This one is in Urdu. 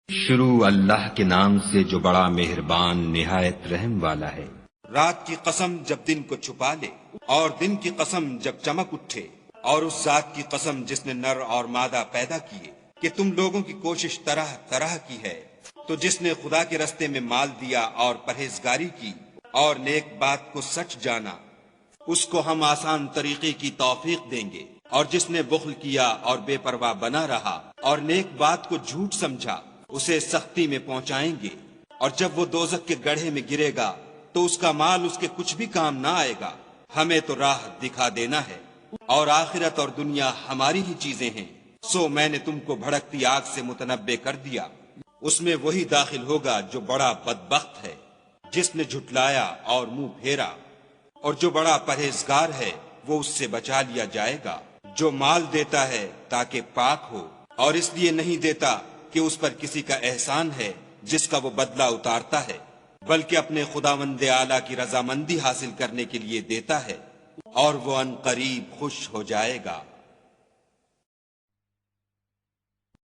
شروع اللہ کے نام سے جو بڑا مہربان نہایت رحم والا ہے۔ رات کی قسم جب دن کو چھپا لے، اور دن کی قسم جب چمک اٹھے، اور اس ذات کی قسم جس نے نر اور مادہ پیدا کیے کہ تم لوگوں کی کوشش طرح طرح کی ہے، تو جس نے خدا کے رستے میں مال دیا اور پرہیزگاری کی اور نیک بات کو سچ جانا، اس کو ہم آسان طریقے کی توفیق دیں گے۔ اور جس نے بخل کیا اور بے پرواہ بنا رہا اور نیک بات کو جھوٹ سمجھا، اسے سختی میں پہنچائیں گے۔ اور جب وہ دوزخ کے گڑھے میں گرے گا تو اس کا مال اس کے کچھ بھی کام نہ آئے گا۔ ہمیں تو راہ دکھا دینا ہے، اور آخرت اور دنیا ہماری ہی چیزیں ہیں، سو میں نے تم کو بھڑکتی آگ سے متنبع کر دیا۔ اس میں وہی داخل ہوگا جو بڑا بدبخت ہے، جس نے جھٹلایا اور منہ پھیرا، اور جو بڑا پرہیزگار ہے وہ اس سے بچا لیا جائے گا۔ جو مال دیتا ہے تاکہ پاک ہو، اور اس لیے نہیں دیتا کہ اس پر کسی کا احسان ہے جس کا وہ بدلہ اتارتا ہے، بلکہ اپنے خداوند اعلیٰ کی رضامندی حاصل کرنے کے لیے دیتا ہے، اور وہ ان قریب خوش ہو جائے گا۔